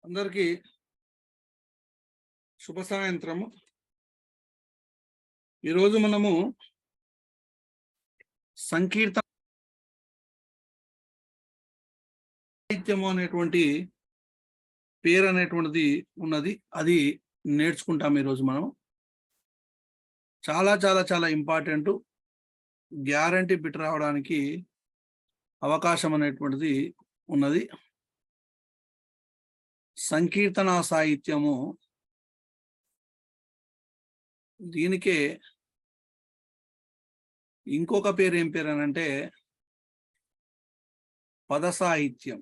అందరికీ శుభ సాయంత్రము. ఈరోజు మనము సంకీర్తన సాహిత్యము అనేటువంటి పేరు అనేటువంటిది ఉన్నది. అది నేర్చుకుంటాం. ఈరోజు మనం చాలా చాలా చాలా ఇంపార్టెంట్, గ్యారంటీ బిట్ రావడానికి అవకాశం అనేటువంటిది ఉన్నది. సంకీర్తన సాహిత్యము, దీనికే ఇంకొక పేరు ఏం పేరు అని అంటే పద సాహిత్యం.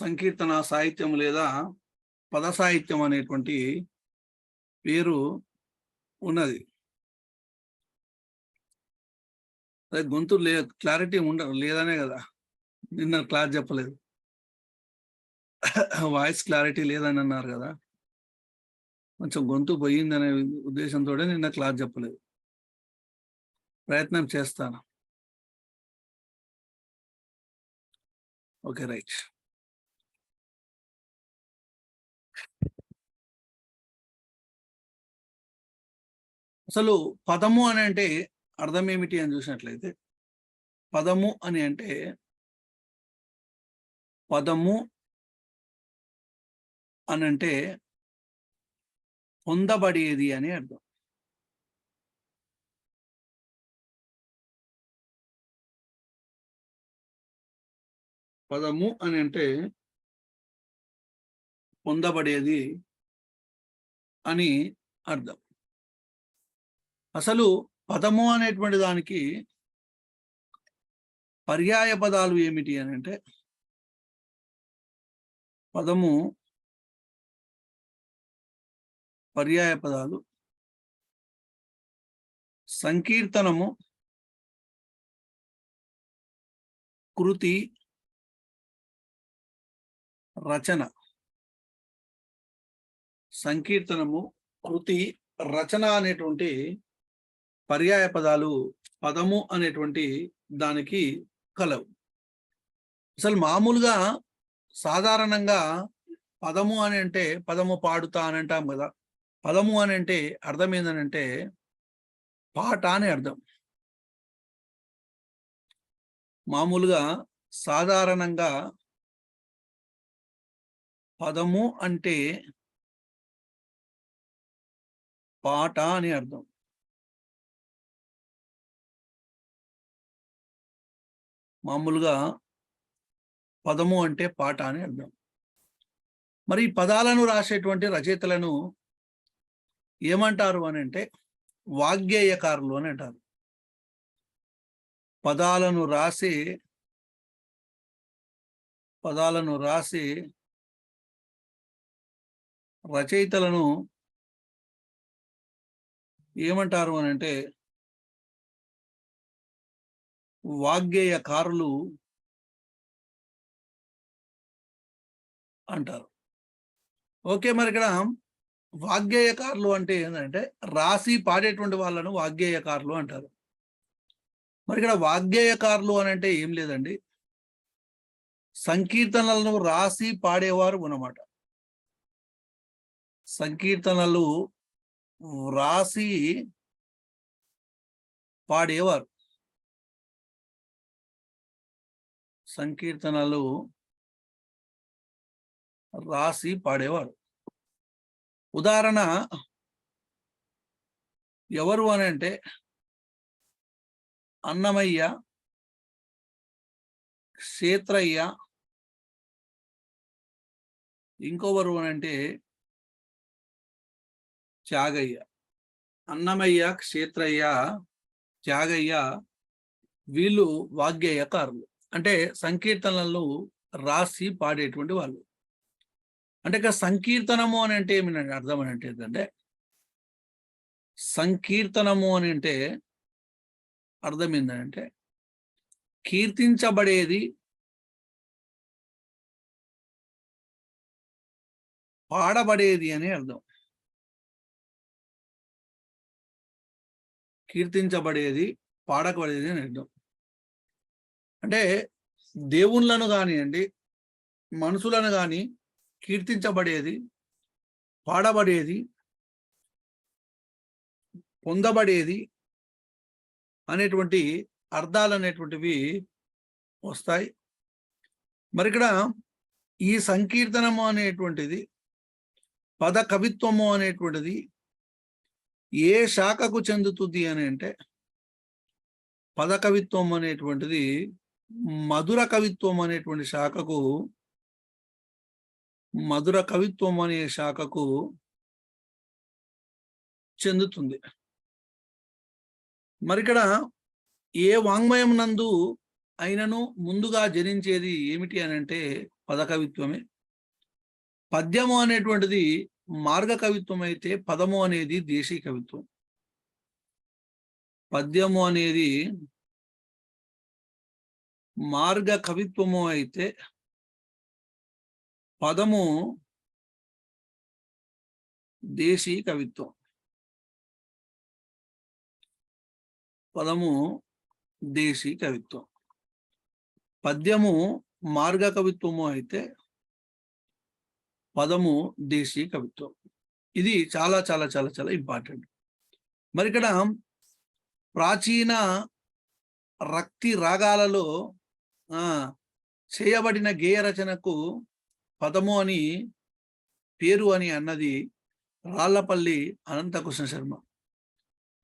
సంకీర్తన సాహిత్యం లేదా పద సాహిత్యం అనేటువంటి పేరు ఉన్నది. అదే గొంతు క్లారిటీ లేదనే కదా నిన్న క్లాస్ చెప్పలేదు. వాయిస్ క్లారిటీ లేదని అన్నారు కదా, కొంచెం గొంతు పోయిందనే ఉద్దేశంతో నిన్న క్లాస్ చెప్పలేదు. ప్రయత్నం చేస్తాను. Okay, right. అసలు పదము అని అంటే అర్థం ఏమిటి అని చూసినట్లయితే, పదము అని అంటే పదము అని అంటే పొందబడేది అని అర్థం. పదము అని అంటే పొందబడేది అని అర్థం. అసలు పదము అనేటువంటి దానికి పర్యాయ పదాలు ఏమిటి అని అంటే, పదము పర్యాయ పదాలు సంకీర్తనము, కృతి, రచన. సంకీర్తనము, కృతి, రచన అనేటువంటి పర్యాయ పదాలు పదము అనేటువంటి దానికి కలవు. అసలు మామూలుగా సాధారణంగా పదము అని అంటే పదము పాడుతా అని అంటాం కదా. పదము అని అంటే అర్థం ఏంటంటే పాట అని అర్థం. మామూలుగా సాధారణంగా పదము అంటే పాట అని అర్థం. మామూలుగా పదము అంటే పాట అని అర్థం. మరి పదాలను రాసేటువంటి రచయితలను ఏమంటారు అని అంటే వాగ్గేయకారులు అని అంటారు. పదాలను రాసి రచయితలను ఏమంటారు అని అంటే వాగ్గేయకారులు అంటారు. ఓకే, మరి ఇక్కడ వాగ్గేయకారులు అంటే ఏంటంటే రాసి పాడేటువంటి వాళ్ళను వాగ్గేయకారులు అంటారు. మరి ఇక్కడ వాగ్గేయకారులు అని అంటే ఏం లేదండి, సంకీర్తనలను రాసి పాడేవారు అన్నమాట. సంకీర్తనలు రాసి పాడేవారు. సంకీర్తనలు రాసి పాడేవారు. ఉదాహరణ ఎవరు అని అంటే అన్నమయ్య, క్షేత్రయ్య, ఇంకొవరు అని అంటే త్యాగయ్య. అన్నమయ్య, క్షేత్రయ్య, త్యాగయ్య వీళ్ళు వాగ్గేయకారులు, అంటే సంకీర్తనలు రాసి పాడేటువంటి వాళ్ళు. అంటే ఇక సంకీర్తనము అని అంటే ఏమిటంటే అర్థం అని అంటే ఏంటంటే, సంకీర్తనము అని అంటే అర్థం ఏంటంటే కీర్తించబడేది, పాడబడేది అని అర్థం. కీర్తించబడేది, పాడబడేది అని అర్థం. అంటే దేవుళ్ళను కానివ్వండి, మనుషులను కానీ కీర్తించబడేది, పాడబడేది, పొందబడేది అనేటువంటి అర్థాలు అనేటువంటివి వస్తాయి. మరి ఇక్కడ ఈ సంకీర్తనము అనేటువంటిది, పద కవిత్వము అనేటువంటిది ఏ శాఖకు చెందుతుంది అని అంటే, పద కవిత్వం అనేటువంటిది మధుర కవిత్వం అనేటువంటి శాఖకు, మధుర కవిత్వం అనే శాఖకు చెందుతుంది. మరి ఇక్కడ ఏ వాంగ్మయం నందు అయినను ముందుగా జనించేది ఏమిటి అని అంటే పద కవిత్వమే. పద్యము అనేటువంటిది మార్గ కవిత్వం అయితే పదము అనేది దేశీ కవిత్వం. పద్యము అనేది మార్గ కవిత్వము అయితే పదము దేశీ కవిత్వం. పదము దేశీ కవిత్వం. పద్యము మార్గ కవిత్వము అయితే పదము దేశీ కవిత్వం. ఇది చాలా చాలా చాలా చాలా ఇంపార్టెంట్. మరి ఇక్కడ ప్రాచీన రక్తి రాగాలలో చేయబడిన గేయ రచనకు పదము అని పేరు అని అన్నది రాళ్లపల్లి అనంతకృష్ణ శర్మ.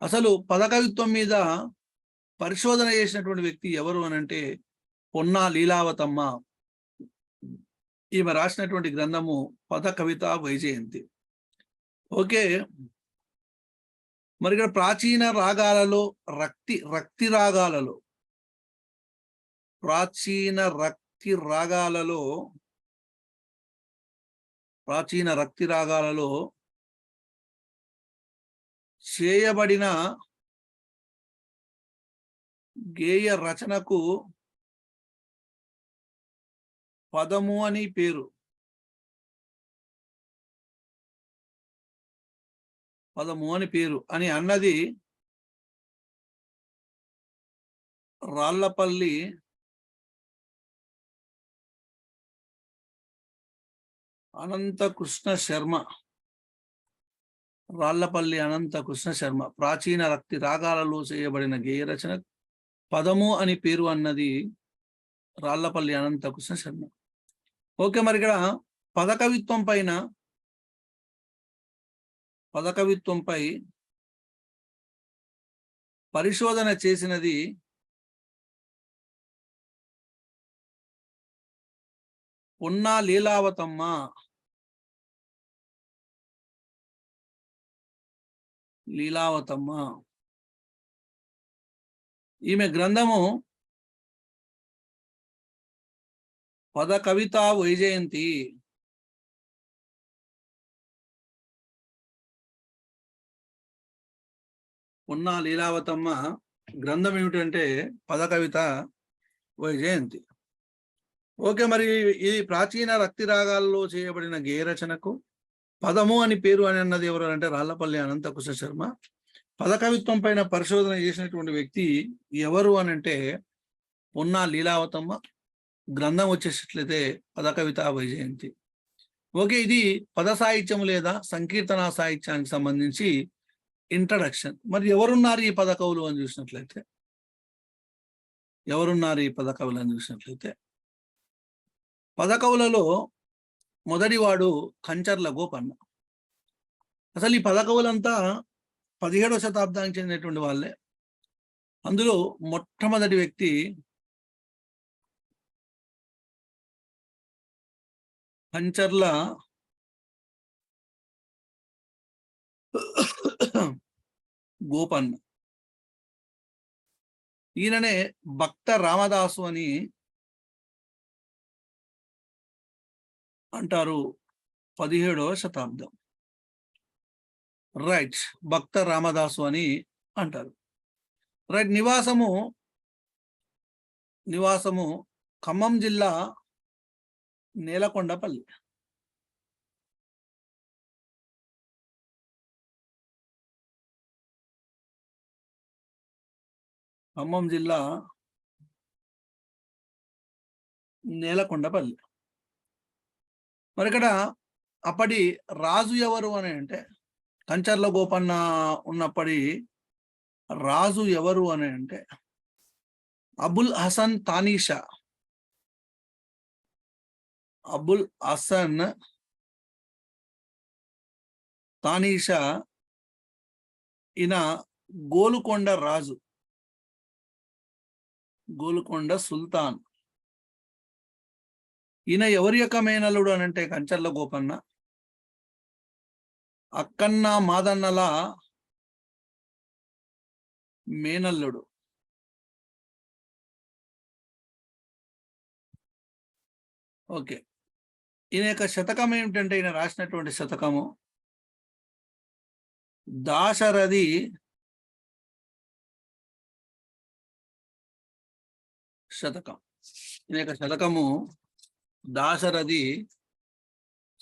అసలు పద కవిత్వం మీద పరిశోధన చేసినటువంటి వ్యక్తి ఎవరు అని అంటే పొన్నా లీలావతమ్మ. ఈమె రాసినటువంటి గ్రంథము పద కవిత వైజయంతి. ఓకే, మరి ఇక్కడ ప్రాచీన రాగాలలో రక్తి రాగాలలో, ప్రాచీన రక్తి రాగాలలో చేయబడిన గేయ రచనకు పదము అని పేరు. పదము అని పేరు అని అన్నది రాళ్లపల్లి అనంతకృష్ణ శర్మ. రాళ్లపల్లి అనంతకృష్ణ శర్మ ప్రాచీన రక్తి రాగాలలో చేయబడిన గేయ రచన పదము అని పేరు అన్నది రాళ్లపల్లి అనంతకృష్ణ శర్మ. ఓకే, మరి ఇక్కడ పద కవిత్వంపై పరిశోధన చేసినది పొన్నా లీలావతమ్మ. ఈమె గ్రంథము పద కవిత వైజయంతి. పొన్నా లీలావతమ్మ గ్రంథం ఏమిటంటే పద కవిత వైజయంతి. ఓకే, మరి ఈ ప్రాచీన రక్తి రాగాల్లో చేయబడిన గేయ రచనకు పదము అని పేరు అని అన్నది ఎవరు అంటే రాళ్లపల్లి అనంతకృష్ణ శర్మ. పద కవిత్వం పైన పరిశోధన చేసినటువంటి వ్యక్తి ఎవరు అని అంటే పొన్నా లీలావతమ్మ. గ్రంథం వచ్చేసినట్లయితే పద కవిత వైజయంతి. ఓకే, ఇది పద సాహిత్యం లేదా సంకీర్తన సాహిత్యానికి సంబంధించి ఇంట్రడక్షన్. మరి ఎవరున్నారు ఈ పద కవులు అని చూసినట్లయితే, పద కవులలో మొదటివాడు కంచర్ల గోపన్న. అసలు ఈ పద కవులంతా 17వ శతాబ్దానికి చెందినటువంటి వాళ్ళే. అందులో మొట్టమొదటి వ్యక్తి కంచర్ల గోపన్న. ఈయననే భక్త రామదాసు అని అంటారు, 17వ శతాబ్దం. రైట్, భక్త రామదాసు అని అంటారు. రైట్, నివాసము ఖమ్మం జిల్లా నేలకొండపల్లి. ఖమ్మం జిల్లా నేలకొండపల్లి. మరి ఇక్కడ అప్పటి రాజు ఎవరు అని అంటే, కంచర్ల గోపన్న ఉన్నప్పటి రాజు ఎవరు అని అంటే అబుల్ హసన్ తానీషా. అబుల్ హసన్ తానీషా ఈయన గోలుకొండ రాజు, గోలుకొండ సుల్తాన్. ఈయన ఎవరి యొక్క మేనల్లుడు అని అంటే కంచర్ల గోపన్న, అక్కన్న మాదన్నల మేనల్లుడు. ఓకే, ఈయన యొక్క శతకం ఏమిటంటే, ఈయన రాసినటువంటి శతకము దాశరథి శతకం. ఈయన యొక్క శతకము దాశరథి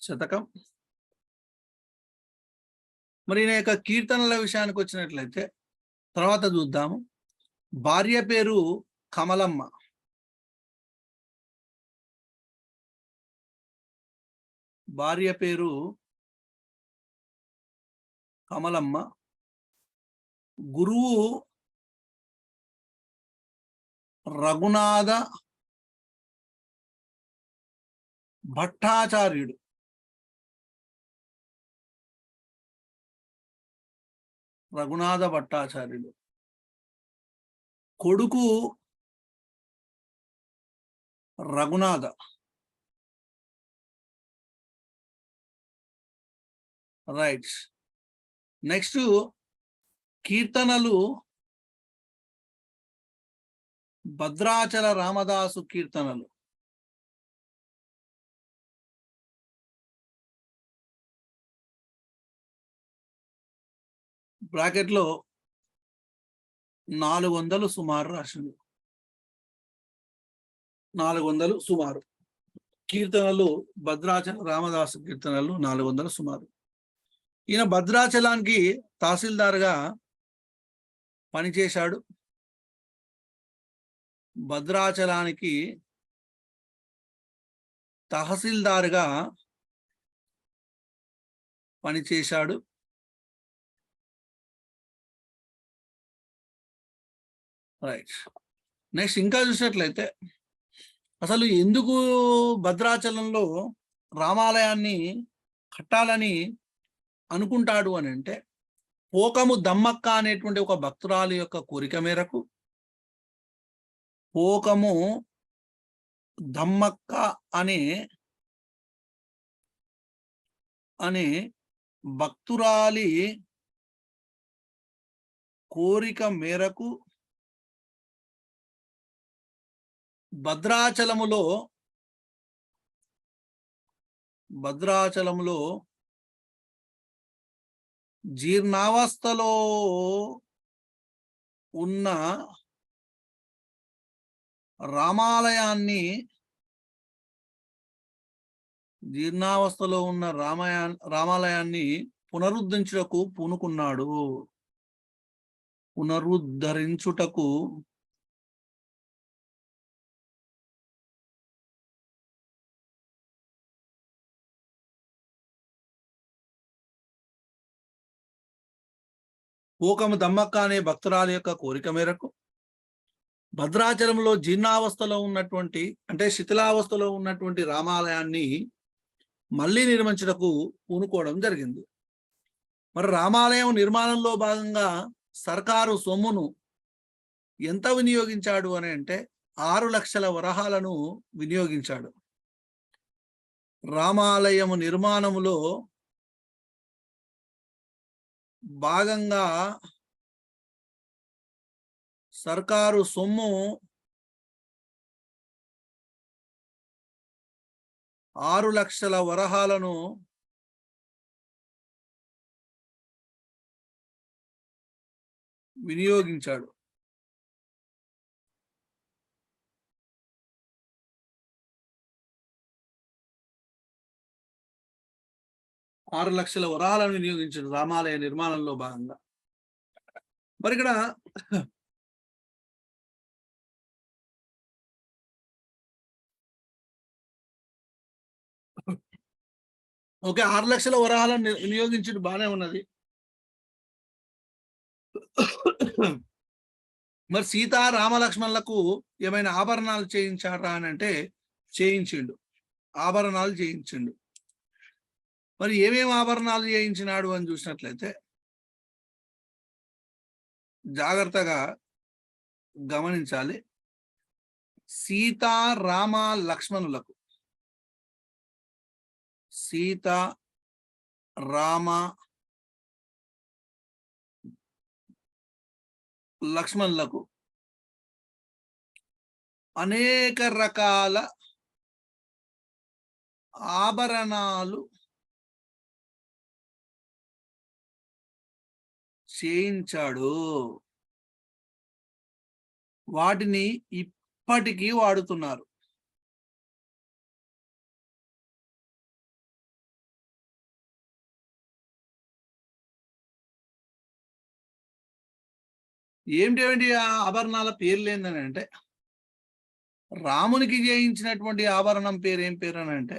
శతకం. మరి ఈయన యొక్క కీర్తనల విషయానికి వచ్చినట్లయితే తర్వాత చూద్దాము. భార్య పేరు కమలమ్మ, భార్య పేరు కమలమ్మ. గురువు రఘునాథ భట్టాచార్యుడు, రఘునాథ భట్టాచార్యుడు. కొడుకు రఘునాథ. రైట్. నెక్స్ట్ కీర్తనలు భద్రాచల రామదాసు కీర్తనలు. బ్రాకెట్లో 400 సుమారు రాసింది. 400 సుమారు కీర్తనలు, భద్రాచల రామదాసు కీర్తనలు 400 సుమారు. ఈయన భద్రాచలానికి తహసీల్దార్గా పనిచేశాడు. భద్రాచలానికి తహసీల్దార్గా పనిచేశాడు. రైట్. నెక్స్ట్ ఇంకా చూసినట్లయితే అసలు ఎందుకు భద్రాచలంలో రామాలయాన్ని కట్టాలని అనుకుంటాడు అని అంటే, పోకము దమ్మక్క అనేటువంటి ఒక భక్తురాలు యొక్క కోరిక మేరకు, పోకము దమ్మక్క అనే భక్తురాలి కోరిక మేరకు భద్రాచలములో జీర్ణావస్థలో ఉన్న రామాలయాన్ని పునరుద్ధరించుటకు పూనుకున్నాడు. పునరుద్ధరించుటకు పోకము దమ్మక్క అనే భక్తురాలి యొక్క కోరిక మేరకు భద్రాచలంలో జీర్ణావస్థలో ఉన్నటువంటి, అంటే శిథిలావస్థలో ఉన్నటువంటి రామాలయాన్ని మళ్ళీ నిర్మించుటకు పూనుకోవడం జరిగింది. మరి రామాలయం నిర్మాణంలో భాగంగా సర్కారు సొమ్మును ఎంత వినియోగించాడు అని అంటే 6 లక్షల వరహాలను వినియోగించాడు. రామాలయం నిర్మాణములో భాగంగా సర్కారు సొమ్ము 6 లక్షల వరహాలను వినియోగించాడు. ఆరు లక్షల వరహాలను వినియోగించాడు రామాలయ నిర్మాణంలో భాగంగా. మరి ఇక్కడ ఓకే, 6 లక్షల వరాహాలను వినియోగించుడు బానే ఉన్నది. మరి సీతా రామలక్ష్మణులకు ఏమైనా ఆభరణాలు చేయించాడా అని అంటే చేయించిండు, ఆభరణాలు చేయించిండు. మరి ఏమేమి ఆభరణాలు చేయించినాడు అని చూసినట్లయితే జాగ్రత్తగా గమనించాలి. సీతా రామ లక్ష్మణులకు, సీత రామ లక్ష్మణులకు అనేక రకాల ఆభరణాలు చేయించాడు. వాటిని ఇప్పటికీ వాడుతున్నారు. ఏమిటి ఆ ఆభరణాల పేర్లు ఏందని అంటే, రామునికి చేయించినటువంటి ఆభరణం పేరు ఏం పేరు అని అంటే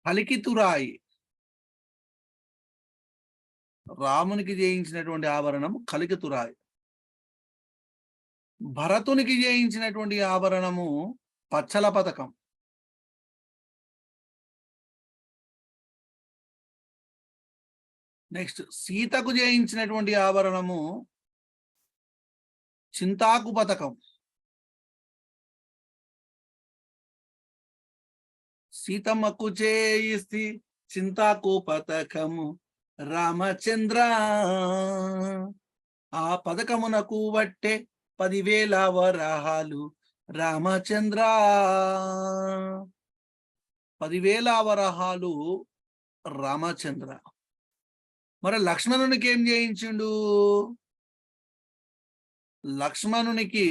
కలికితురాయి. రామునికి చేయించినటువంటి ఆభరణం కలికితురాయి. భరతునికి చేయించినటువంటి ఆభరణము పచ్చల పతకం. నెక్స్ట్ సీతకు చేయించినటువంటి ఆభరణము చింతాకు పతకం. సీతమ్మకు చేయిస్తి చింతాకు పతకము రామచంద్ర, ఆ పథకమునకు వట్టే 10,000 వరాహాలు రామచంద్ర. 10,000 వరాహాలు రామచంద్ర. మరి లక్ష్మణునికి ఏం చేయించిండు? లక్ష్మణునికి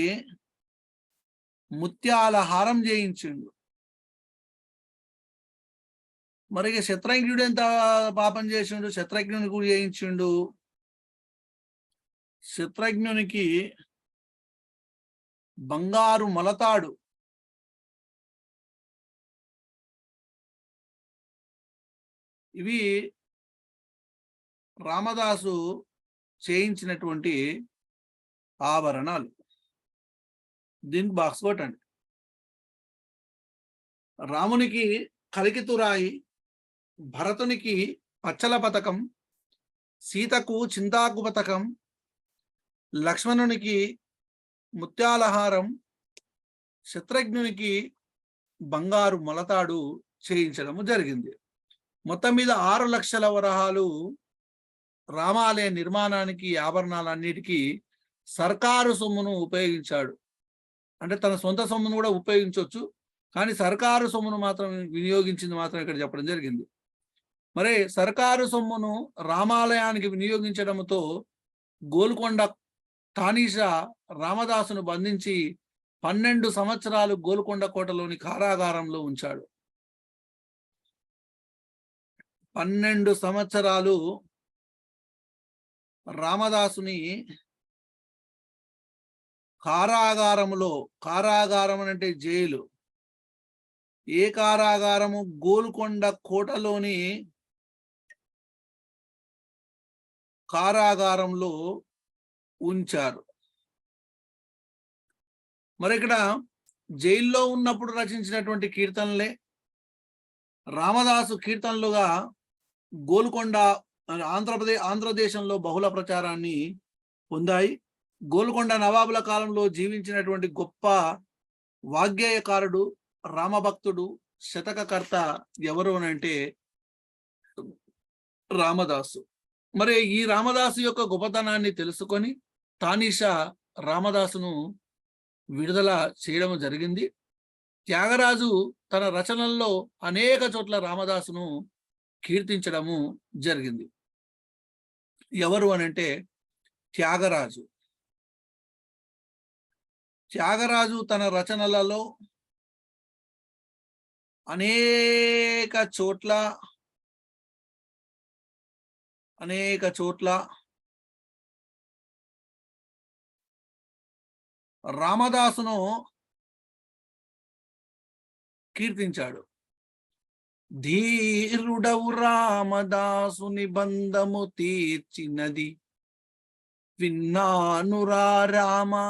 ముత్యాల హారం చేయించిండు. మరి శత్రుఘ్నుడు ఎంత పాపం చేసిండు? శత్రుఘ్నుని కూడా చేయించిండు. శత్రుఘ్నునికి బంగారు మొలతాడు, ఇవి రామదాసు చేయించినటువంటి ఆభరణాలు. దీనికి బాక్స్ కొట్టండి. రామునికి కలికితురాయి, భరతునికి పచ్చల పతకం, సీతకు చింతాకు పతకం, లక్ష్మణునికి ముత్యాలహారం, శత్రుఘ్నునికి బంగారు మొలతాడు చేయించడము జరిగింది. మొత్తం మీద 6 లక్షల వరహాలు రామాలయ నిర్మాణానికి, ఆభరణాలన్నిటికీ సర్కారు సొమ్మును ఉపయోగించాడు. అంటే తన సొంత సొమ్మును కూడా ఉపయోగించవచ్చు, కానీ సర్కారు సొమ్మును మాత్రం వినియోగించింది మాత్రం ఇక్కడ చెప్పడం జరిగింది. మరి సర్కారు సొమ్మును రామాలయానికి వినియోగించడంతో గోల్కొండ తానీషా రామదాసును బంధించి 12 సంవత్సరాలు గోల్కొండ కోటలోని కారాగారంలో ఉంచాడు. 12 సంవత్సరాలు రామదాసుని కారాగారములో, కారాగారం అంటే జైలు, ఏ కారాగారము? గోల్కొండ కోటలోని కారాగారంలో ఉంచారు. మరి ఇక్కడ జైల్లో ఉన్నప్పుడు రచించినటువంటి కీర్తనలే రామదాసు కీర్తనలుగా గోల్కొండ ఆంధ్రదేశంలో బహుళ ప్రచారాన్ని పొందాయి. గోల్కొండ నవాబుల కాలంలో జీవించినటువంటి గొప్ప వాగ్గేయకారుడు, రామభక్తుడు, శతకకర్త ఎవరు అని అంటే రామదాసు. మరి ఈ రామదాసు యొక్క గొప్పతనాన్ని తెలుసుకొని తానీషా రామదాసును విడుదల చేయడం జరిగింది. త్యాగరాజు తన రచనల్లో అనేక చోట్ల రామదాసును కీర్తించడము జరిగింది. ఎవరు అనంటే త్యాగరాజు. త్యాగరాజు తన రచనలలో అనేక చోట్ల రామదాసును కీర్తించాడు. ధీరుడవు రామదాసు నిబంధము తీర్చినది విన్నానురా రామా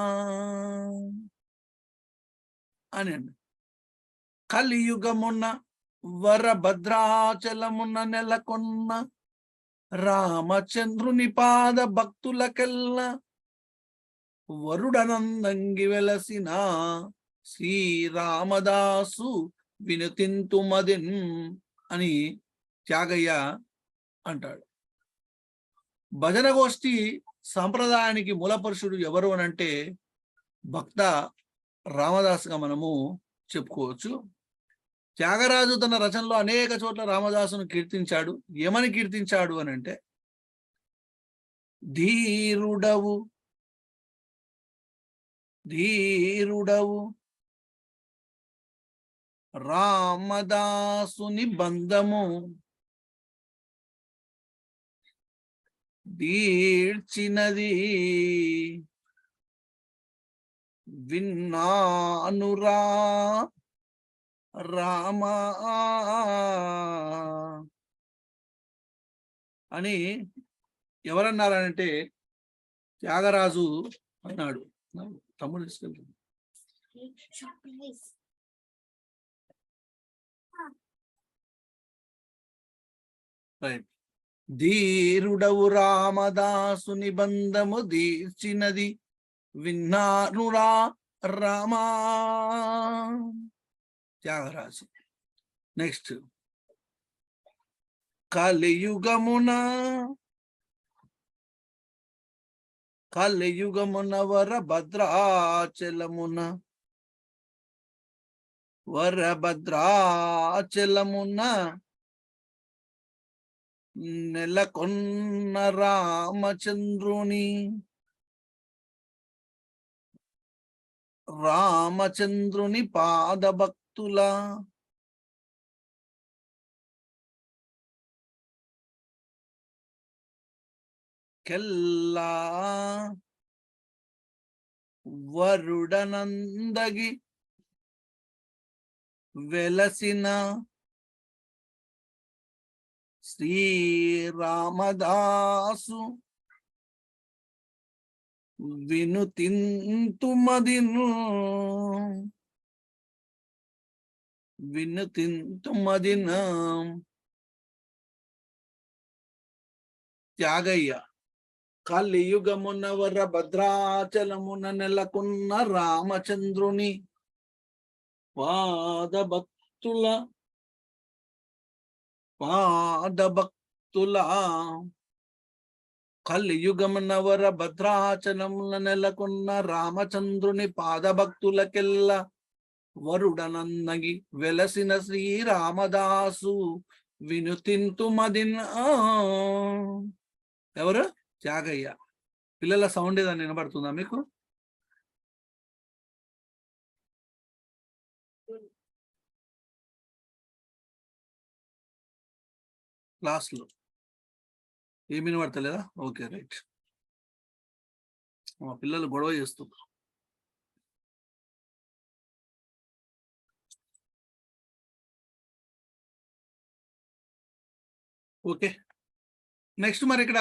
అని అండి. కలియుగమున వరభద్రాచలమున నెలకొన్న రామచంద్రుని పాద భక్తులకెల్లా వరుడనందంగి వెలసిన శ్రీరామదాసు వినుతింతుమదిన్ అని త్యాగయ్య అంటాడు. భజన గోష్ఠి సాంప్రదాయానికి మూలపురుషుడు ఎవరు అని అంటే భక్త రామదాసుగా మనము చెప్పుకోవచ్చు. త్యాగరాజు తన రచనలో అనేక చోట్ల రామదాసును కీర్తించాడు. ఏమని కీర్తించాడు అని అంటే, ధీరుడవు రామదాసుని బంధము దీర్చినది విన్నానురా రామా అని ఎవరన్నారంటే త్యాగరాజు అన్నాడు. తమ్ముడు తీసుకెళ్తాడు. రైట్. ధీరుడవు రామదాసు నిబంధము దీర్చినది విన్నానురా రామా త్యాగరాజు. నెక్స్ట్, కలియుగమున వరభద్రాచలమున నెలకొన్న రామచంద్రుని పాదభక్తుల కెల్లా వరుడనందగి వెలసిన శ్రీరామదాసు వినుతింతుమదిను త్యాగయ్య. కలియుగమున వరభద్రాచలమున నెలకొన్న రామచంద్రుని పాదభక్తుల కలియుగమున వరభద్రాచలమున నెలకొన్న రామచంద్రుని పాదభక్తులకెల్లా వరుడనన్నగి వెలసిన శ్రీరామదాసు వినుతింతుమదిన్. ఎవరు? త్యాగయ్య. పిల్లల సౌండ్ ఏదైనా వినబడుతుందా మీకు? క్లాస్లో ఏమి వినబడతలేదా? Okay, right. మా పిల్లలు గొడవ చేస్తున్నారు. ఓకే, నెక్స్ట్ మరి ఇక్కడ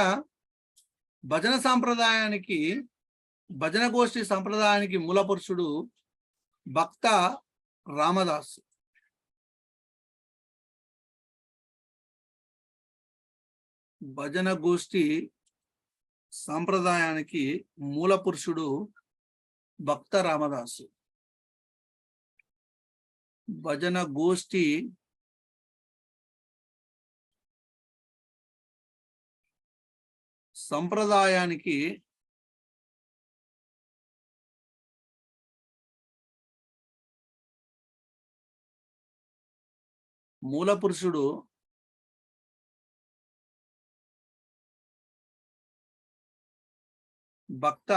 భజన సాంప్రదాయానికి, భజన గోష్ఠి సంప్రదాయానికి మూల పురుషుడు భక్త రామదాసు. భజన గోష్ఠి సాంప్రదాయానికి మూల పురుషుడు భక్త రామదాసు. భజన గోష్ఠి సంప్రదాయానికి మూల పురుషుడు భక్త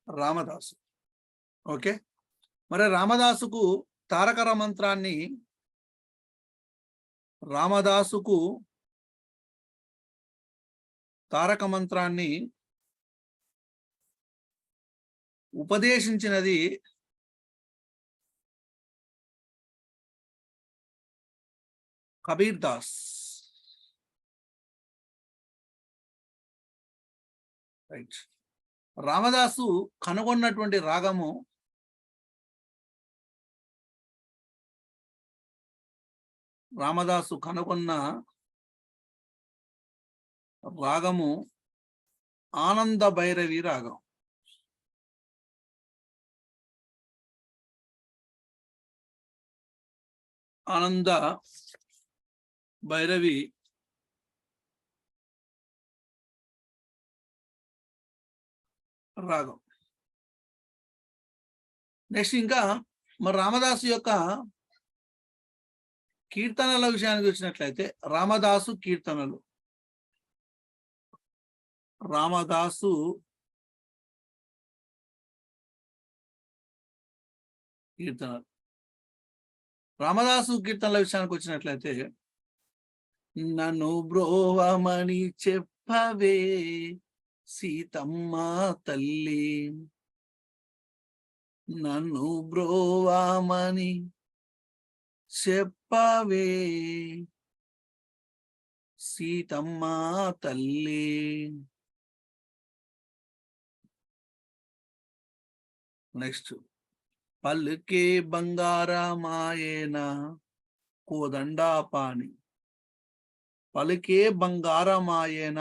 రామదాసు. ఓకే, మరి రామదాసుకు తారక మంత్రాన్ని, రామదాసుకు తారక మంత్రాన్ని ఉపదేశించినది కబీర్ దాస్. రైట్. రామదాసు కనుగొన్నటువంటి రాగము రామదాసు కనుగొన్న రాగము ఆనంద భైరవి రాగం. ఆనంద భైరవి రాగం. నెక్స్ట్ ఇంకా మరి రామదాసు యొక్క కీర్తనల విషయానికి వచ్చినట్లయితే రామదాసు కీర్తనలు. రామదాసు కీర్తనలు రామదాసు కీర్తనల విషయానికి వచ్చినట్లయితే నన్ను బ్రోవమని చెప్పవే సీతమ్మ తల్లి, నన్ను బ్రోవమని చెప్పవే సీతమ్మ తల్లి. నెక్స్ట్ పలుకే బంగారమాయేన కోదండాపాణి. పలుకే బంగారమాయేన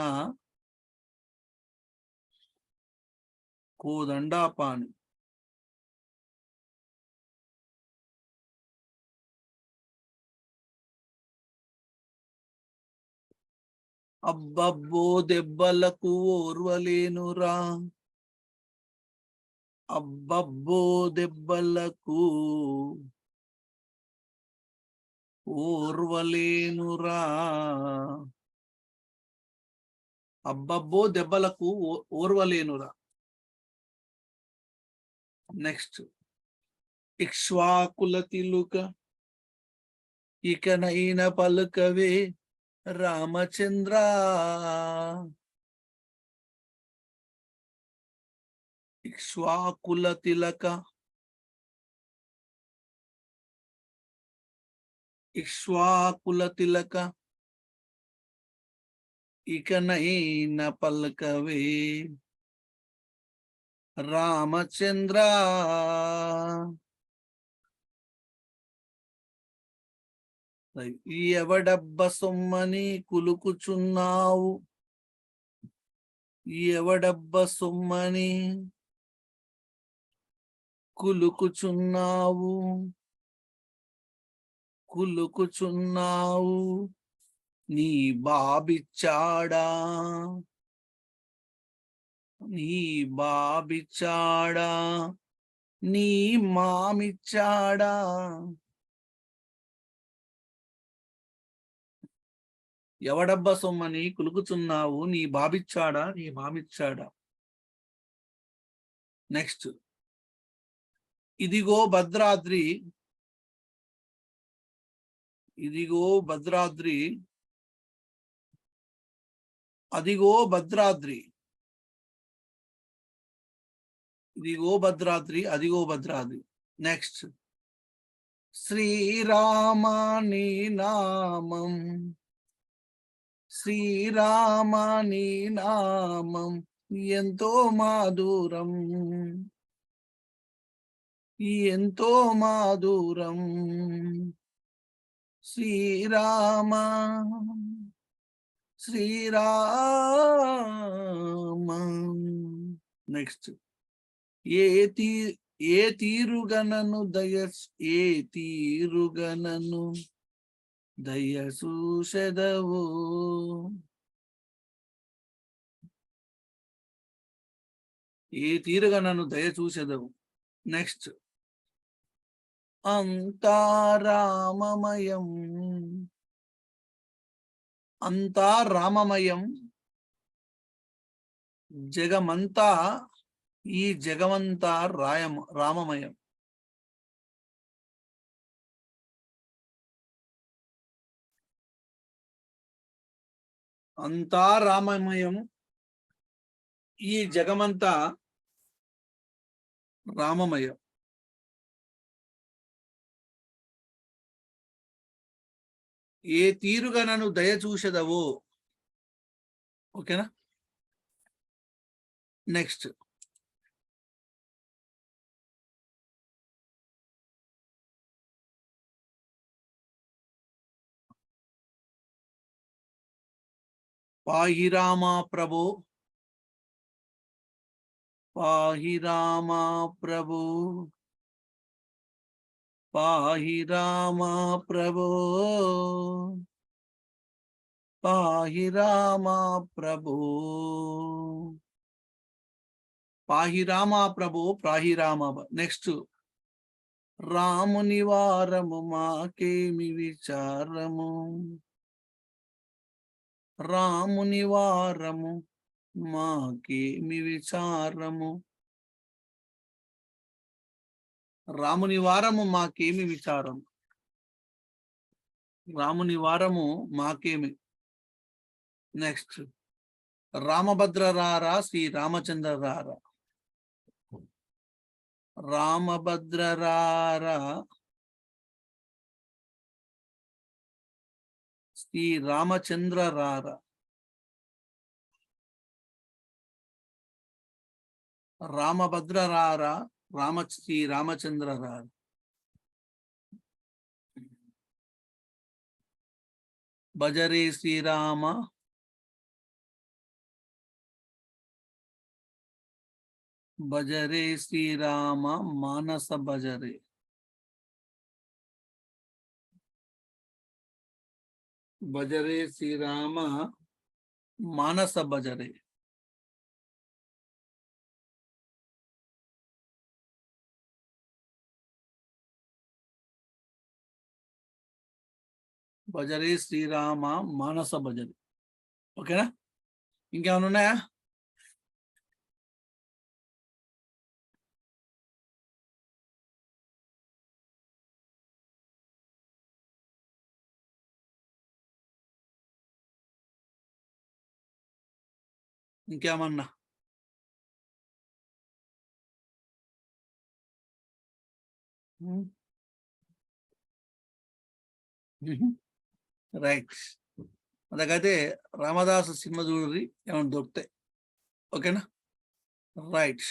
కోదండాపాణి. అబ్బబ్బో దెబ్బలకు ఓర్వలేనురా, అబ్బబ్బో దెబ్బలకు ఓర్వలేనురా, అబ్బబ్బో దెబ్బలకు ఓర్వలేనురా. నెక్స్ట్ ఇక్ష్వాకుల తిలుక ఇకనైన పలుకవే రామచంద్ర, ఇక్ష్వాకుల తిలక ఇక్ష్వాకుల తిలక ఇకనైన పలుకవే రామచంద్ర. ఎవడబ్బ సొమ్మని కులుకుచున్నావు, ఎవడబ్బ సొమ్మని కులుకుచున్నావు, కులుకుచున్నావు నీ బాబిచ్చాడా, నీ బాబిచ్చాడా, నీ మామిచ్చాడా. ఎవడబ్బ సొమ్మని కులుకుచున్నావు నీ బాబిచ్చాడా, నీ మామిచ్చాడా. నెక్స్ట్ ఇదిగో భద్రాద్రి, ఇదిగో భద్రాద్రి, అదిగో భద్రాద్రి, ఇదిగో భద్రాద్రి, అదిగో భద్రాద్రి. నెక్స్ట్ శ్రీరామ నీ నామం, శ్రీరామ నీ నామం ఎంతో మాధురం, ఎంతో మాధురం శ్రీరామ, శ్రీరామ. నెక్స్ట్ ఏ తీరుగనను ఏ తీరుగనను దయసూషదవు, ఏ తీరుగనను దయ చూసెదవు. నెక్స్ట్ అంతా రామమయం, అంతా రామమయం జగమంతా, ఈ జగమంతా రామమయం. అంతా రామమయం ఈ జగమంతా రామమయం. ఏ తీరుగా నన్ను దయ చూసెదవో. ఓకేనా? నెక్స్ట్ పాహి రామా ప్రభో, పాహి రామా ప్రభో, పాహి రామా ప్రభో, పాహి రామా ప్రభో, పాహి రామా ప్రభో, పాహి రామా. నెక్స్ట్ రాముని వారము మాకేమి విచారము, రాముని వారము మాకేమి విచారము, రాముని వారము మాకేమి విచారం, రాముని వారము మాకేమి. నెక్స్ట్ రామభద్ర రారా, శ్రీ రామచంద్ర రారా, రామభద్ర రారా, శ్రీ రామచంద్ర రారా, రామభద్ర రారా, శ్రీ రామచంద్ర రారా. భజరే శ్రీరామ, భజరే శ్రీరామ మానస భజరే, భజరే శ్రీరామ మానస భజరే. భజరే శ్రీరామ మానస భజరే. ఓకేనా? ఇంకేమైనా ఉన్నాయా? ఇంకేమన్నా? రైట్. అందుకైతే రామదాసు సినిమా చూడండి, ఏమైనా దొరుకుతాయి. ఓకేనా? రైట్.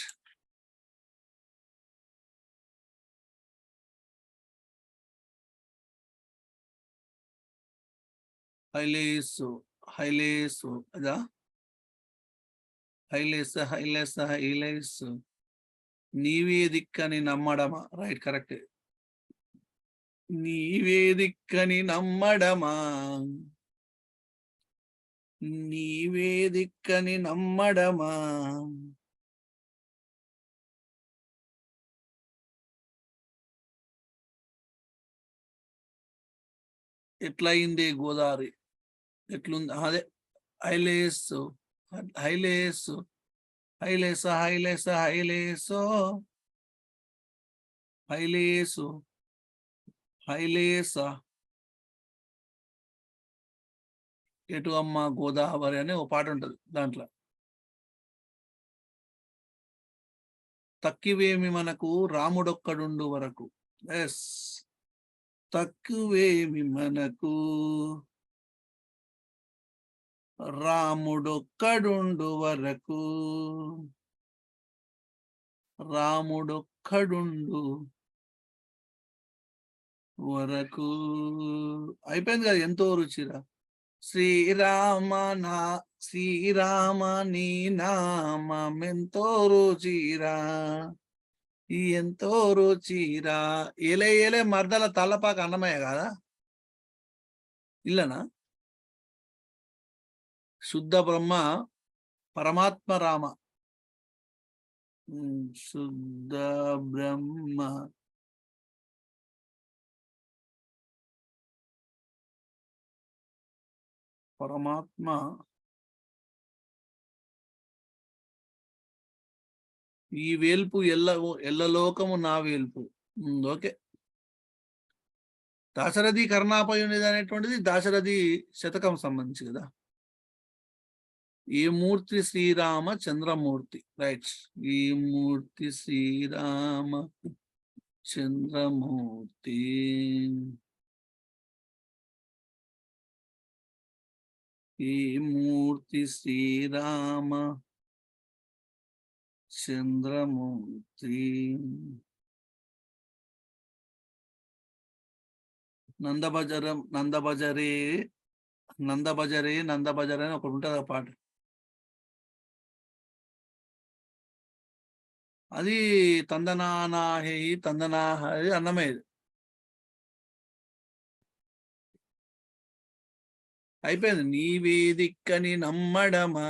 హైలేసు, హైలేసు అదా, హైలేస హైలేస హైలేసు, నీవే దిక్కని నమ్మడమా. Right, correct. నీవే దిక్కని నమ్మడమా, నీవే దిక్కని నమ్మడమా, ఎట్లయిందే గోదావరి, ఎట్లుంది అదే. హైలేసు, హైలేసు, హైలేస హైలేస హైలేసో, హైలేసు, హైలేస ఎటు అమ్మ గోదావరి అనే ఒక పాట ఉంటుంది దాంట్లో. తక్కివేమి మనకు రాముడొక్కడుండు వరకు. ఎస్, తక్కువేమి మనకు రాముడొక్కడుండు వరకు, రాముడొక్కడుండు వరకు. అయిపోయింది కదా, ఎంతో రుచిరా. శ్రీరామ నా, శ్రీరామ నీ నామెంతో రుచిరా, ఎంతో రుచిరా. ఏలే ఏలే మర్దల తల్లపాక అన్నమయ్య కాదా? ఇల్లనా? శుద్ధ బ్రహ్మ పరమాత్మ రామ, శుద్ధ బ్రహ్మ పరమాత్మ ఈ వేల్పు ఎల్లలోకము నా వేల్పు. ఓకే. దాశరథి కర్ణాపయునిది అనేటువంటిది దాశరథి శతకం సంబంధించి కదా. ఏ మూర్తి శ్రీరామ చంద్రమూర్తి. రైట్. ఈ మూర్తి శ్రీరామ చంద్రమూర్తి. ఈ మూర్తి శ్రీరామ చంద్రమూర్తి. నందబజరం నందబజరే నందబజరే నందబజరే అని ఒకటి ఉంటుంది ఆ పాట. అది తందనాహి తందనాహి అన్నమయ్యేది. అయిపోయింది. నీవేదిక్కని నమ్మడమా,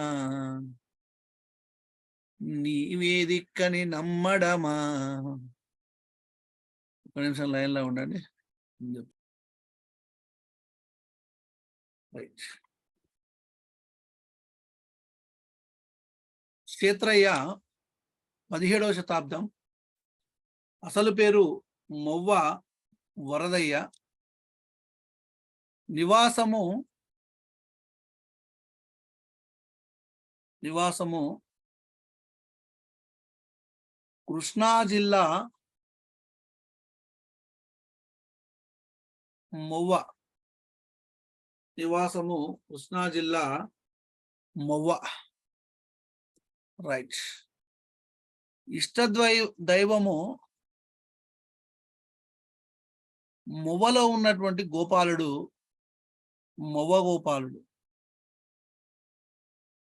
నీవేదిక్కని నమ్మడమా. ఒక నిమిషం లైన్లో ఉండండి. రైట్. క్షేత్రయ్య 17వ శతాబ్దం. అసలు పేరు మొవ్వ వరదయ్య. నివాసము కృష్ణా జిల్లా మొవ్వ. నివాసము కృష్ణా జిల్లా మొవ్వ. రైట్. దైవము మొవ్వలో ఉన్నటువంటి గోపాలుడు మొవ్వ గోపాలుడు.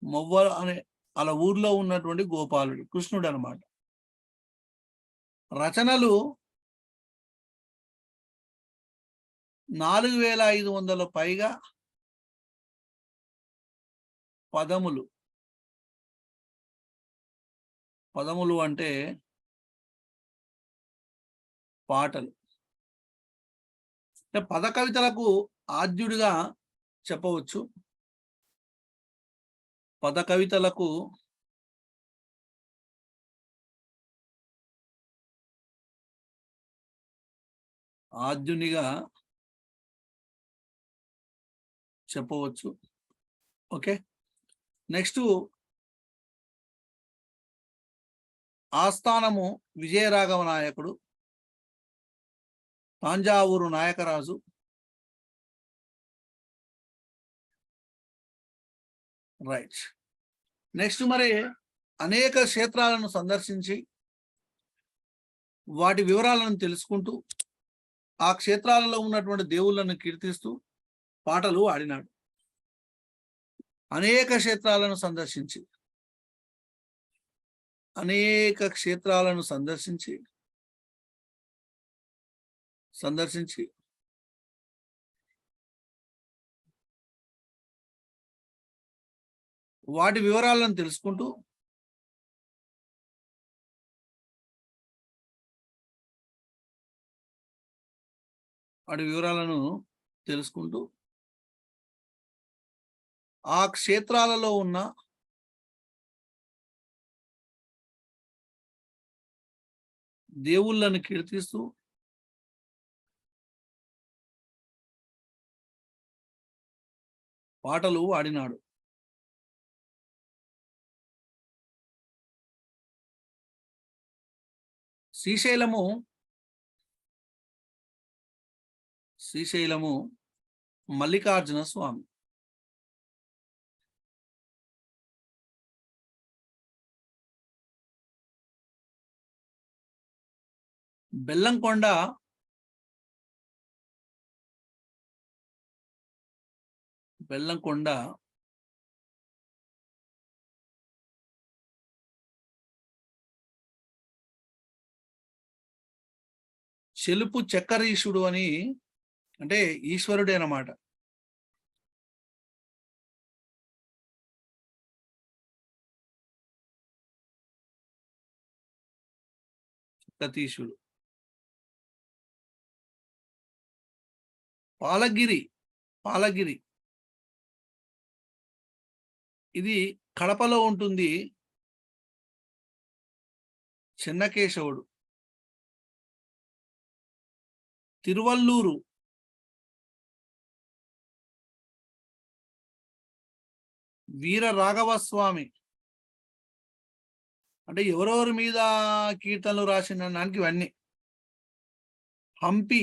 మొవ్వ అనే అలా ఊర్లో ఉన్నటువంటి గోపాలుడు కృష్ణుడు అన్నమాట. రచనలు 4500 పైగా పదములు. పదములు అంటే పాటలు. పద కవితలకు ఆద్యుడిగా చెప్పవచ్చు. పద కవితలకు ఆద్యునిగా చెప్పవచ్చు. ఓకే. నెక్స్ట్ ఆస్థానము విజయరాఘవ నాయకుడు, తాంజావూరు నాయకరాజు. రైట్. నెక్స్ట్ మరి అనేక క్షేత్రాలను సందర్శించి వాటి వివరాలను తెలుసుకుంటూ ఆ క్షేత్రాలలో ఉన్నటువంటి దేవుళ్ళను కీర్తిస్తూ పాటలు ఆడినాడు. అనేక క్షేత్రాలను సందర్శించి వాటి వివరాలను తెలుసుకుంటూ ఆ క్షేత్రాలలో ఉన్న దేవుళ్ళను కీర్తిస్తూ పాటలు ఆడినాడు. శ్రీశైలము మల్లికార్జున స్వామి. బెల్లంకొండ చెలుపు చక్కరీషుడు అని, అంటే ఈశ్వరుడే అన్నమాట. చక్కతీశుడు. పాలగిరి ఇది కడపలో ఉంటుంది. చెన్నకేశవుడు. తిరువల్లూరు వీర రాఘవస్వామి. అంటే ఎవరెవరి మీద కీర్తనలు రాసిన దానికి ఇవన్నీ. హంపి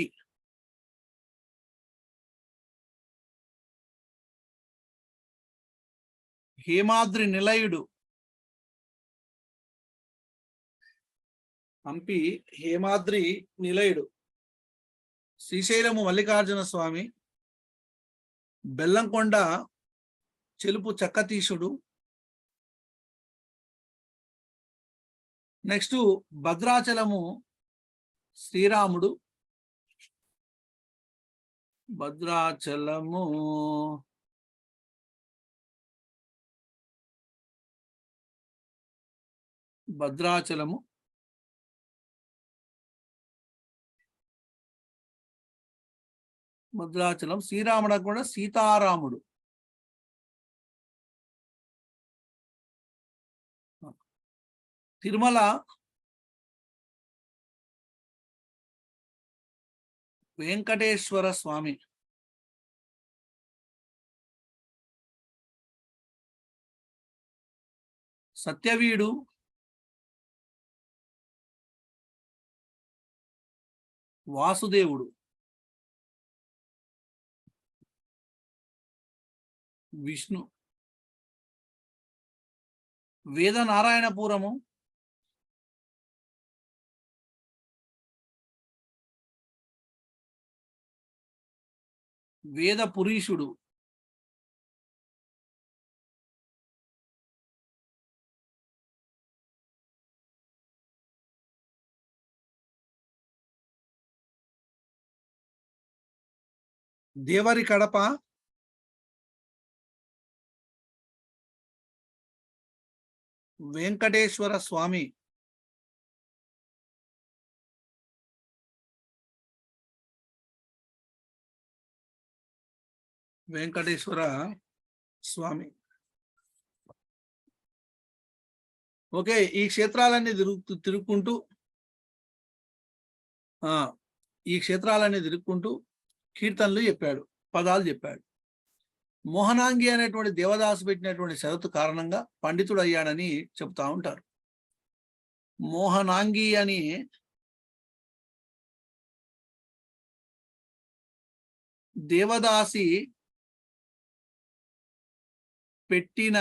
హేమాద్రి నిలయుడు, హంపి హేమాద్రి నిలయుడు, శ్రీశైలము మల్లికార్జున స్వామి, బెల్లంకొండ చెలుపు చక్కతీశుడు, నెక్స్ట్ భద్రాచలము శ్రీరాముడు, భద్రాచలము భద్రాచలము భద్రాచలం శ్రీరాముడు కూడా సీతారాముడు, తిరుమల వెంకటేశ్వర స్వామి, సత్యవీడు వాసుదేవుడు, విష్ణు, వేద నారాయణపురము, వేద పురీషుడు, దేవరి కడప, వెంకటేశ్వర స్వామి, వెంకటేశ్వర స్వామి. ఓకే, ఈ క్షేత్రాలన్నీ తిరుగుకుంటూ కీర్తనలు చెప్పాడు, పదాలు చెప్పాడు. మోహనాంగి అనేటువంటి దేవదాసు పెట్టినటువంటి షరతు కారణంగా పండితుడు అయ్యాడని చెప్తా ఉంటారు. మోహనాంగి అని దేవదాసి పెట్టిన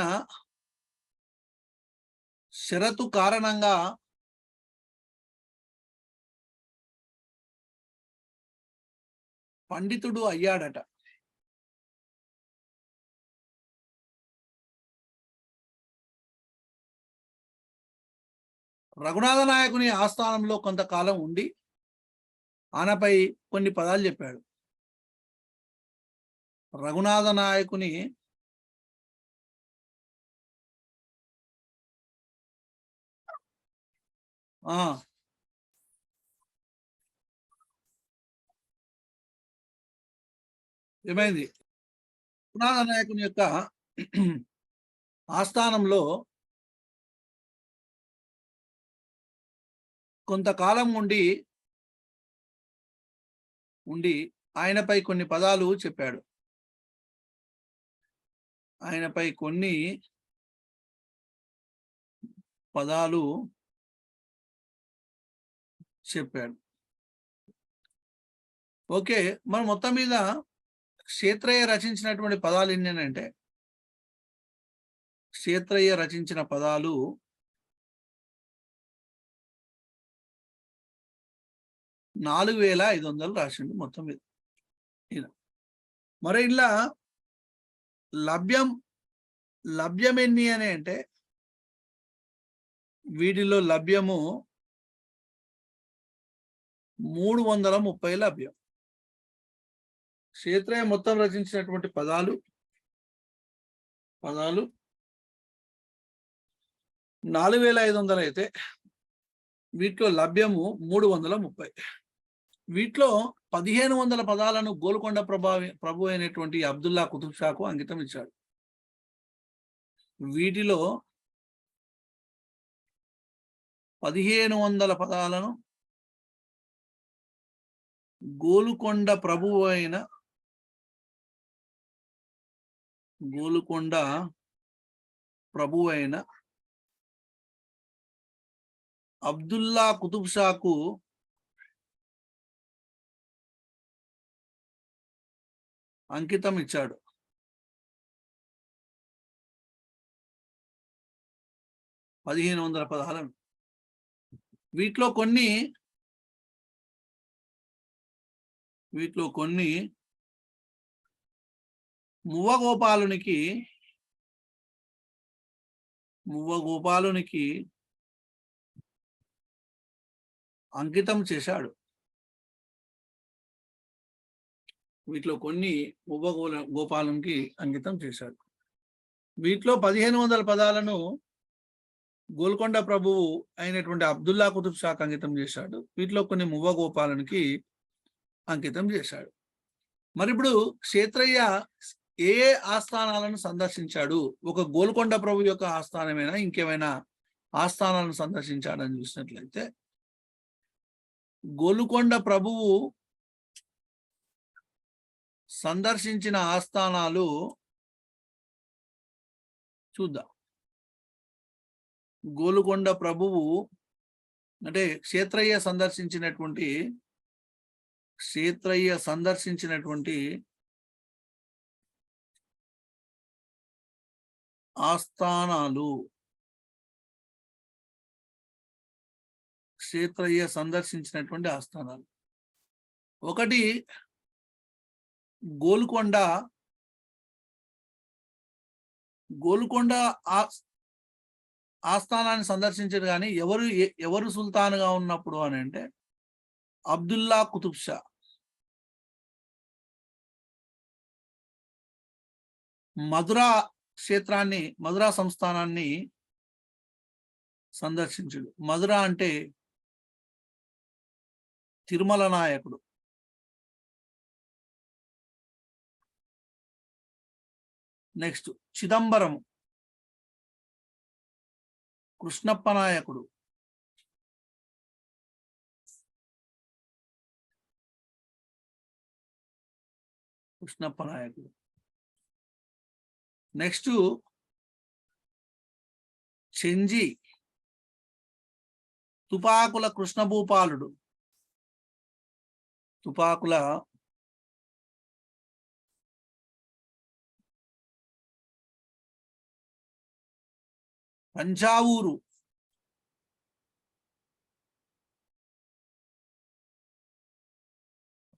షరతు కారణంగా పండితుడు అయ్యాడట. రఘునాథ నాయకుని ఆస్థానంలో కొంతకాలం ఉండి ఆయనపై కొన్ని పదాలు చెప్పాడు. రఘునాథ నాయకుని ఏమైంది, రఘునాథ నాయకుని యొక్క ఆస్థానంలో కొంతకాలం ఉండి ఆయనపై కొన్ని పదాలు చెప్పాడు. ఆయనపై కొన్ని పదాలు చెప్పాడు. ఓకే, మనం మొత్తం మీద క్షేత్రయ్య రచించినటువంటి పదాలు ఎన్నంటే, క్షేత్రయ్య రచించిన పదాలు 4500 రాసిండు మొత్తం మీద. మరి ఇలా లభ్యం ఎన్ని అని అంటే, వీటిలో లభ్యము 330 లభ్యం. క్షేత్రయ్య మొత్తం రచించినటువంటి పదాలు 4500 అయితే వీటిలో లభ్యము 330. వీటిలో 1500 పదాలను గోల్కొండ ప్రభు అయినటువంటి అబ్దుల్లా కుతుబ్ షాకు అంకితం ఇచ్చాడు. వీటిలో 1500 పదాలను గోల్కొండ ప్రభువు అయిన అబ్దుల్లా కుతుబ్ షాకు అంకితం ఇచ్చాడు. 1500 పదాలను. వీటిలో కొన్ని మువ్వ గోపాలునికి అంకితం చేశాడు. వీటిలో కొన్ని మువ్వ గోపాలునికి అంకితం చేశాడు. వీటిలో 1500 పదాలను గోల్కొండ ప్రభువు అయినటువంటి అబ్దుల్లా కుతుబ్ షాకు అంకితం చేశాడు. వీటిలో కొన్ని మువ్వ గోపాలునికి అంకితం చేశాడు. మరి ఇప్పుడు క్షేత్రయ్య ఏ ఆస్థానాలను సందర్శించాడు? ఒక గోల్కొండ ప్రభు యొక్క ఆస్థానమైనా ఇంకేమైనా ఆస్థానాలను సందర్శించాడని చూసినట్లయితే, గోల్కొండ ప్రభువు సందర్శించిన ఆస్థానాలు చూద్దాం. గోల్కొండ ప్రభువు అంటే క్షేత్రయ్య సందర్శించినటువంటి ఆస్థానాలు, ఒకటి గోల్కొండ ఆస్థానాన్ని సందర్శించారు. కానీ ఎవరు సుల్తాన్గా ఉన్నప్పుడు అని అంటే అబ్దుల్లా కుతుబ్ షా. మధురా సంస్థానాన్ని సందర్శించుడు. మధుర అంటే తిరుమల నాయకుడు. నెక్స్ట్ చిదంబరం, కృష్ణప్ప నాయకుడు. నెక్స్ట్ చెంజి, తుపాకుల కృష్ణభూపాలుడు. తంజావూరు,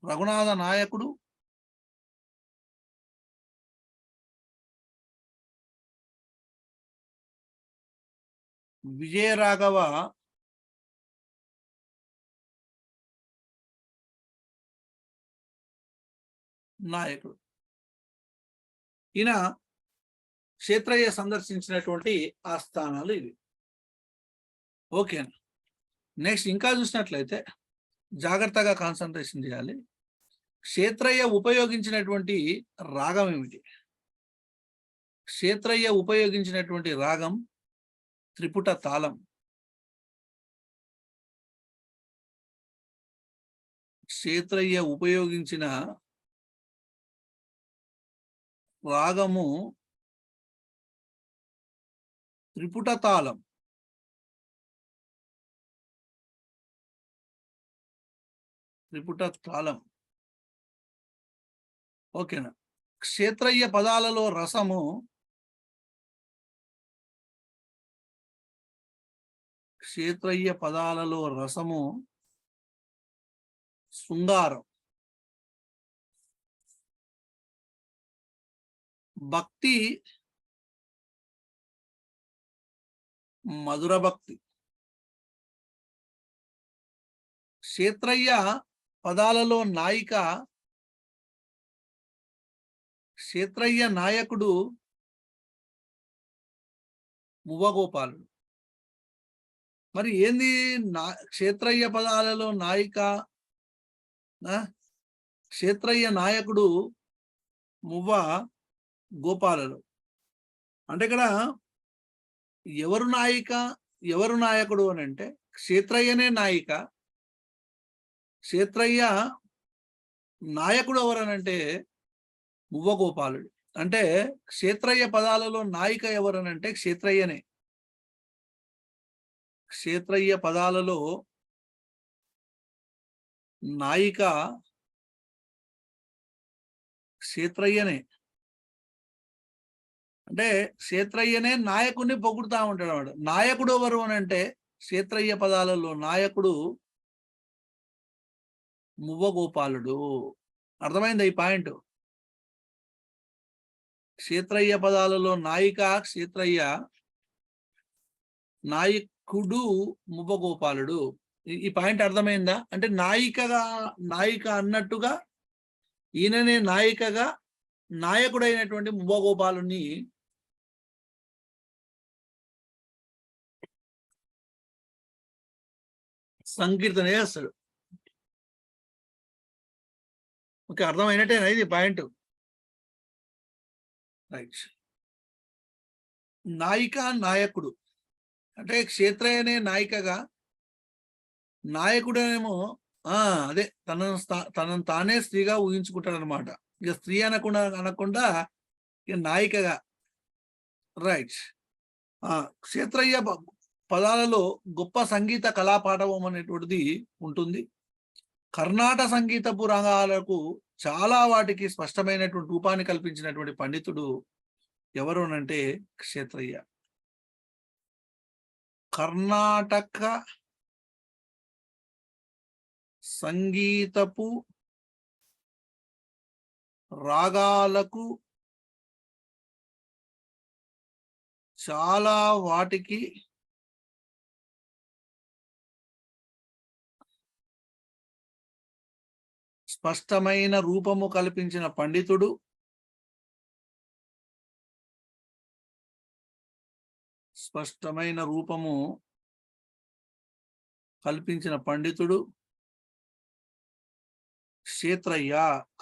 రఘునాథ నాయకుడు. విజయరాఘవ నాయకుడు. ఈయన క్షేత్రయ్య సందర్శించినటువంటి ఆస్థానాలు ఇవి. ఓకేనా? నెక్స్ట్ ఇంకా చూసినట్లయితే జాగ్రత్తగా కాన్సన్ట్రేషన్ చేయాలి. క్షేత్రయ్య ఉపయోగించినటువంటి రాగం ఏమిటి? క్షేత్రయ్య ఉపయోగించినటువంటి రాగం త్రిపుట తాళం. క్షేత్రయ్య ఉపయోగించిన రాగము త్రిపుట తాళం. ఓకేనా? క్షేత్రయ్య పదాలలో రసము శృంగారం. భక్తి మధుర భక్తి. క్షేత్రయ్య పదాలలో క్షేత్రయ్య నాయకుడు మువ్వగోపాలుడు. మరి ఏంది క్షేత్రయ్య పదాలలో క్షేత్రయ్య నాయకుడు మువ్వ గోపాలుడు అంటే ఇక్కడ ఎవరు నాయకుడు అని అంటే క్షేత్రయ్యనే నాయిక. క్షేత్రయ్య నాయకుడు ఎవరనంటే మువ్వ గోపాలుడు. అంటే క్షేత్రయ్య పదాలలో నాయిక ఎవరనంటే క్షేత్రయ్యనే. క్షేత్రయ్య పదాలలో నాయిక క్షేత్రయ్యనే. అంటే క్షేత్రయ్యనే నాయకుడిని పొగుడుతూ ఉంటాడు అన్నమాట. నాయకుడు ఎవరు అని అంటే క్షేత్రయ్య పదాలలో నాయకుడు మువ్వగోపాలుడు. అర్థమైంది ఈ పాయింట్? క్షేత్రయ్య పదాలలో నాయిక క్షేత్రయ్య, నాయకుడు మువ్వగోపాలుడు. ఈ పాయింట్ అర్థమైందా? అంటే నాయిక అన్నట్టుగా ఈయననే నాయికగా నాయకుడైనటువంటి మువ్వగోపాలుని సంకీర్తన చేస్తాడు. ఓకే, అర్థమైనట్టేనా ఇది పాయింట్? రైట్. నాయిక నాయకుడు అంటే క్షేత్రయ్యనే నాయికగా, నాయకుడేమో అదే తనను తానే స్త్రీగా ఊహించుకుంటాడు అనమాట. ఇక స్త్రీ అనకుండా ఇక నాయికగా. రైట్. క్షేత్రయ్య పదాలలో గొప్ప సంగీత కళాపాఠవం అనేటువంటిది ఉంటుంది. కర్ణాటక సంగీతపు రంగాలకు చాలా వాటికి స్పష్టమైనటువంటి రూపాన్ని కల్పించినటువంటి పండితుడు ఎవరు అనంటే క్షేత్రయ్య. కర్ణాటక సంగీతపు రాగాలకు చాలా వాటికి స్పష్టమైన రూపము కల్పించిన పండితుడు క్షేత్రయ్య.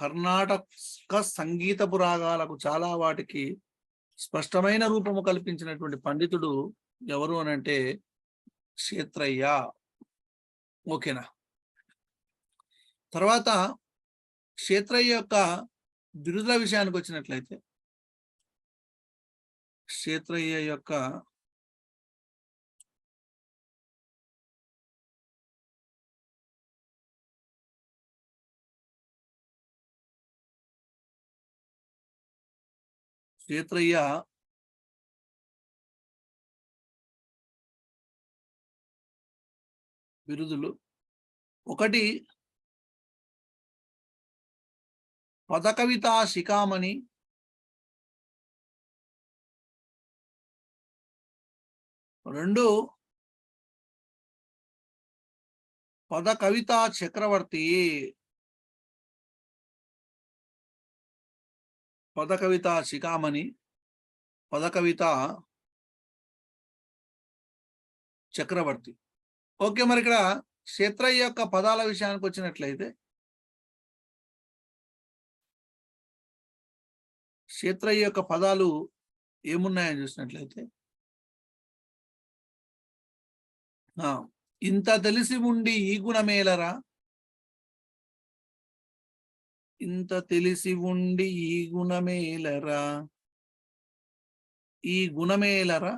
కర్ణాటక సంగీతపు రాగాలకు చాలా వాటికి స్పష్టమైన రూపము కల్పించినటువంటి పండితుడు ఎవరు అనంటే క్షేత్రయ్య. ఓకేనా? తర్వాత క్షేత్రయ్య యొక్క బిరుదుల విషయానికి వచ్చినట్లయితే, క్షేత్రయ్య యొక్క బిరుదులు: ఒకటి పదకవితా శిఖామణి, రెండు పదకవితా చక్రవర్తి. పదకవితా శిఖామణి, పదకవితా చక్రవర్తి. ఓకే, మరి ఇక్కడ క్షేత్రయ్య యొక్క పదాల విషయానికి వచ్చినట్లయితే, క్షేత్రయ్య యొక్క పదాలు ఏమున్నాయని చూసినట్లయితే, ఇంత తెలిసి ఉండి ఈ గుణమేలరా, ఇంత తెలిసి ఉండి ఈ గుణమేలరా, ఈ గుణమేలరా,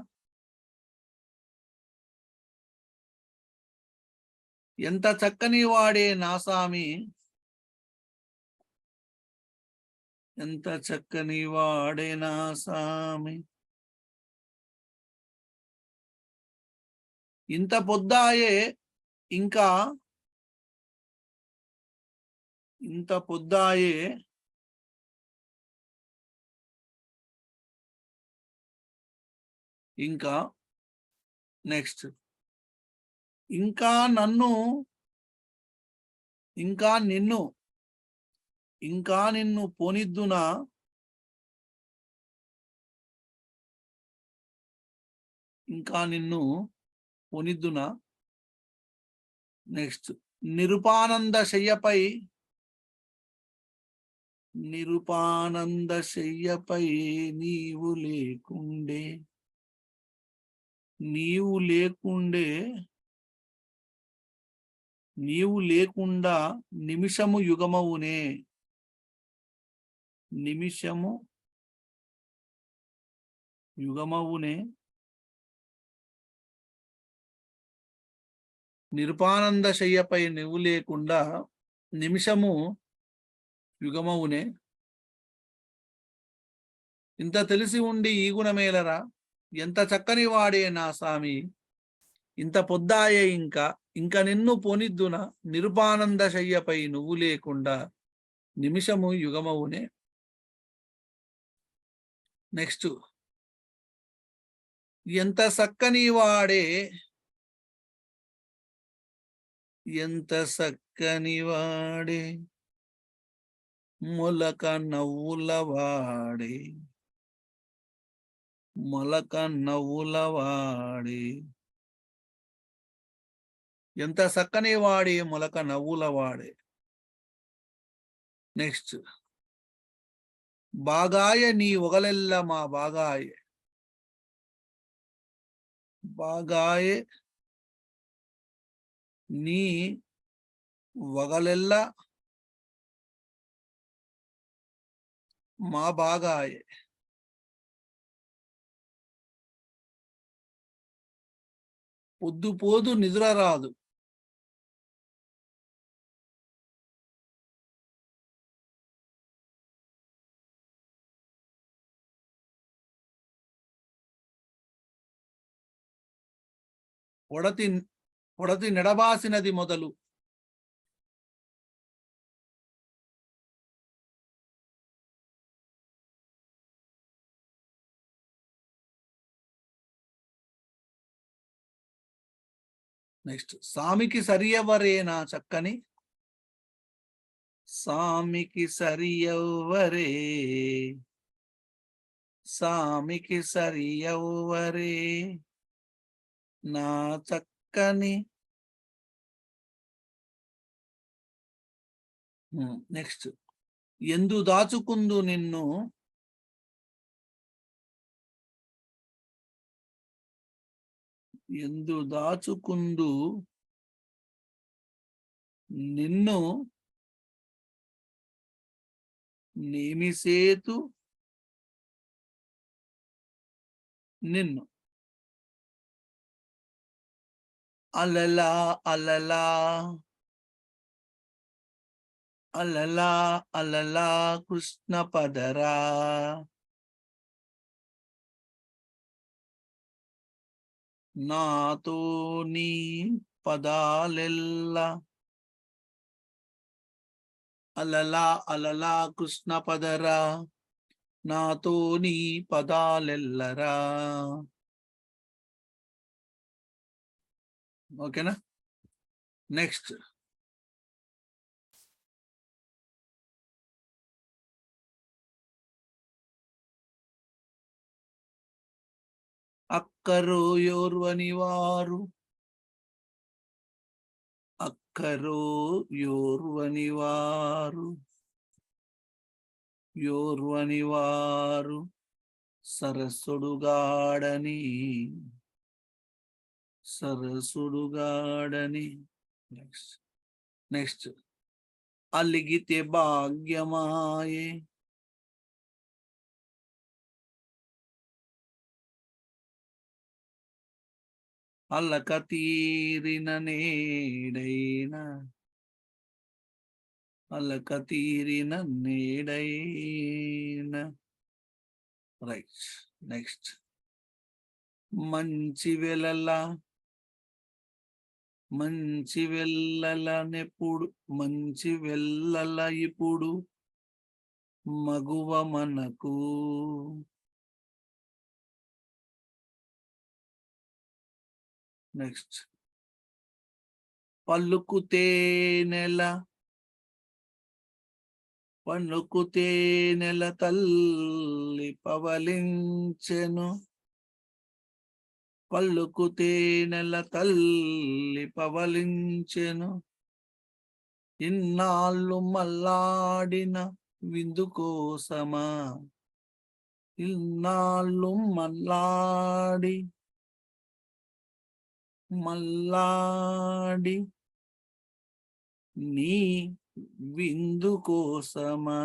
ఎంత చక్కని వాడే నా సామి, ఎంత చక్కని వాడే నా సామి, ఇంత పొద్దాయే ఇంకా, ఇంత పొద్దాయే ఇంకా, నెక్స్ట్ ఇంకా నన్ను, ఇంకా నిన్ను, ఇంకా నిన్ను పోనిద్దునా, ఇంకా నిన్ను పోనిద్దునా. నెక్స్ట్ నిరుపానంద శయ్యపై, నిరుపానంద శయ్యపై నీవు లేకుండే, నీవు లేకుండే, నీవు లేకుండా నిమిషము యుగమవునే, నిమిషము యుగమవునే. నిరుపానంద శయ్యపై నువ్వు లేకుండా నిమిషము యుగమవునే. ఇంత తెలిసి ఉండి ఈ గుణమేలరా, ఎంత చక్కని వాడే నా స్వామి, ఇంత పొద్దాయే ఇంక నిన్ను పొనిద్దున, నిరుపానంద శయ్యపై నువ్వు లేకుండా నిమిషము యుగమవునే. నెక్స్ట్, ఎంత చక్కని వాడే, ఎంత చక్కని వాడే, మొలక నవ్వుల వాడే, మొలక నవ్వుల వాడే, ఎంత చక్కని వాడే, మొలక నవ్వుల వాడే. నెక్స్ట్, బాగాయ నీ ఒగలెల్ల మా బాగాయ, బాగాయ నీ వగలెల్ల మా బాగాయ, పొద్దుపోదు నిద్ర రాదు, పొడతి నెడబాసినది మొదలు. నెక్స్ట్, సామికి సరియవరేనా చక్కని, సామికి సరియవ్వరే, సామికి సరియవ్వరే నా చక్కని. నెక్స్ట్, ఎందు దాచుకుందు నిన్ను, ఎందు దాచుకుందు నిన్ను, నేమిసేతు నిన్ను, అలలా అలలా అలలా అలలా కృష్ణ పదరా, నాతో నీ పదాలెల్ల, అలలా అలలా కృష్ణ పదరా, నాతో నీ పదాలెల్లరా. ఓకేనా. నెక్స్ట్, అక్కరో యోర్వని వారు, అక్కరో యోర్వని వారు, యోర్వని వారు సరస్సుడుగాడని, సరస్సుడుగాడని. నెక్స్ట్, నెక్స్ట్, అలిగితే భాగ్యమాయే, అల్లక తీరిన నేడైనా, అల్లక తీరిన నేడైనా. రైట్. నెక్స్ట్, మంచి వెలల, మంచి వెళ్ళలనెప్పుడు, మంచి వెళ్ళల ఇప్పుడు మగువ మనకు. నెక్స్ట్, పలుకుతే నెల, పలుకుతే నెల తల్లి పవలించెను, పలుకుతే నెల తల్లి పవలించెను, ఇన్నాళ్ళు మల్లాడిన విందు కోసమా, ఇన్నాళ్ళు మల్లాడి, మల్లాడి నీ విందు కోసమా,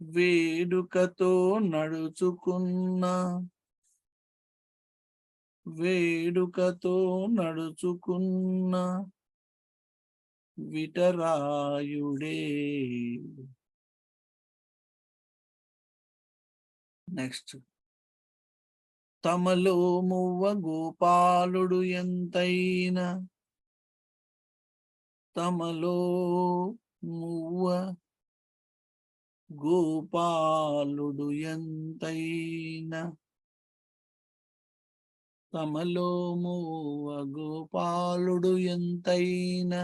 వేడుకతో నడుచుకున్న, వేడుకతో నడుచుకున్న విఠరాయుడే, నెక్స్ట్ తమలో మువ్వ గోపాలుడు ఎంతైనా, తమలో మువ్వ గోపాలుడు ఎంతైనా, తమలో మువ్వ గోపాలుడు ఎంతైనా.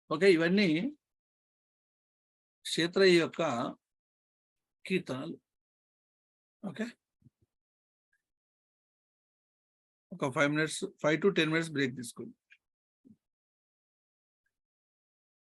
ఓకే, ఇవన్నీ క్షేత్రయ్య యొక్క కీర్తనలు. ఓకే, ఒక 5 to 10 minutes బ్రేక్ తీసుకోండి.